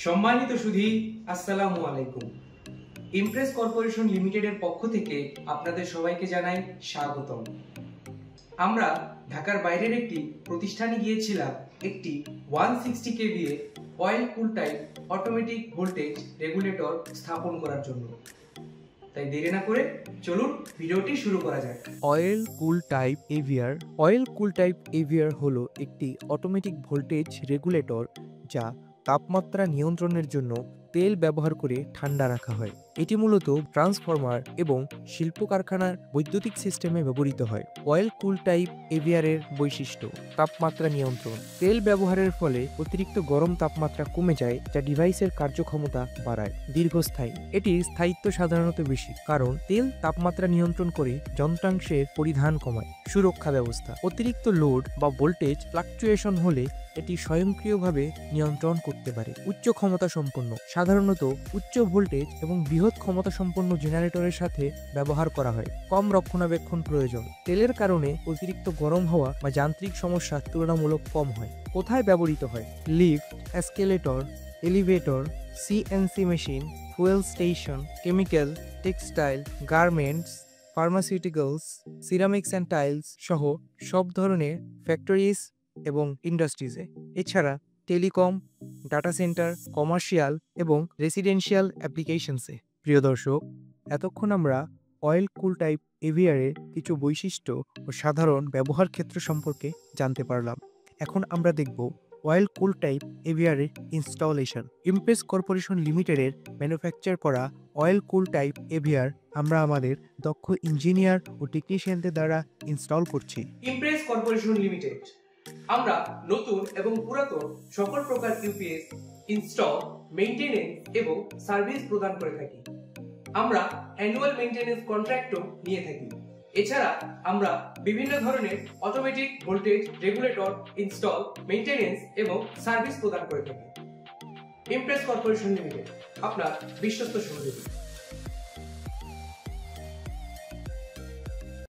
সম্মানিত সুধী, আসসালামু আলাইকুম। ইমপ্রেস কর্পোরেশন লিমিটেডের পক্ষ থেকে আপনাদের সবাইকে জানাই স্বাগতম। আমরা ঢাকার বাইরের একটি প্রতিষ্ঠানে গিয়েছিলাম একটি 160 kVA অয়েল কুল টাইপ অটোমেটিক ভোল্টেজ রেগুলেটর স্থাপন করার জন্য। তাই দেরি না করে চলুন ভিডিওটি শুরু করা যাক। অয়েল কুল টাইপ এভিআর হলো একটি অটোমেটিক ভোল্টেজ রেগুলেটর যা তাপমাত্রা নিয়ন্ত্রণের জন্য তেল ব্যবহার করে ঠান্ডা রাখা হয়। এটি মূলত ট্রান্সফরমার এবং শিল্প কারখানার বৈদ্যুতিক সিস্টেমে ব্যবহৃত হয়। অয়েল কুল টাইপ এভিআর এর বৈশিষ্ট্য: তাপমাত্রা নিয়ন্ত্রণ। তেল ব্যবহারের ফলে অতিরিক্ত গরম তাপমাত্রা কমে যায়, যা ডিভাইসের কার্যক্ষমতা বাড়ায়। দীর্ঘস্থায়ী। এটির স্থায়িত্ব সাধারণত বেশি, কারণ তেল তাপমাত্রা নিয়ন্ত্রণ করে যন্ত্রাংশের পরিধান কমায়। সুরক্ষা ব্যবস্থা। অতিরিক্ত লোড বা ভোল্টেজ ফ্লাকচুয়েশন হলে এটি স্বয়ংক্রিয়ভাবে নিয়ন্ত্রণ করতে পারে। উচ্চ ক্ষমতা সম্পন্ন। সাধারণত উচ্চ ভোল্টেজ এবং বৃহৎ ক্ষমতা সম্পন্ন জেনারেটরের সাথে ব্যবহার করা হয়। কম রক্ষণাবেক্ষণ প্রয়োজন। তেলের কারণে অতিরিক্ত গরম হওয়া বা যান্ত্রিক সমস্যা তুলনামূলক কম হয়। কোথায় ব্যবহৃত হয়? Lift, escalator, elevator, CNC machine, fuel station, chemical, textile, garments, pharmaceuticals, ceramics and tiles সহ সব ধরনের ফ্যাক্টরিজ এবং ইন্ডাস্ট্রিজে। এছাড়া টেলিকম, ডাটা সেন্টার, কমার্শিয়াল এবং রেসিডেন্সিয়াল অ্যাপ্লিকেশনসে। প্রিয় দর্শক, এতক্ষণ আমরা অয়েল কুল টাইপ এভিআর এর কিছু বৈশিষ্ট্য ও সাধারণ ব্যবহার ক্ষেত্র সম্পর্কে জানতে পারলাম। এখন আমরা দেখব অয়েল কুল টাইপ এভিআর এর ইনস্টলেশন। ইমপ্রেস কর্পোরেশন লিমিটেডের ম্যানুফ্যাকচার করা অয়েল কুল টাইপ এভিআর আমরা আমাদের দক্ষ ইঞ্জিনিয়ার ও টেকনিশিয়ানদের দ্বারা ইনস্টল করছি। ইমপ্রেস কর্পোরেশন লিমিটেড আমরা নতুন এবং পুরাতন সকল প্রকার ইউপিএস ইনস্টল, মেইনটেনেন্স এবং সার্ভিস প্রদান করে থাকি। আমরা অ্যানুয়াল মেইনটেনেন্স কন্ট্রাক্টও নিয়ে থাকি। এছাড়া আমরা বিভিন্ন ধরনের automatic voltage regulator install, maintenance এবং সার্ভিস প্রদান করে থাকি। ইমপ্রেস কর্পোরেশন লিমিটেড আপনার বিশ্বস্ত সহযোগী।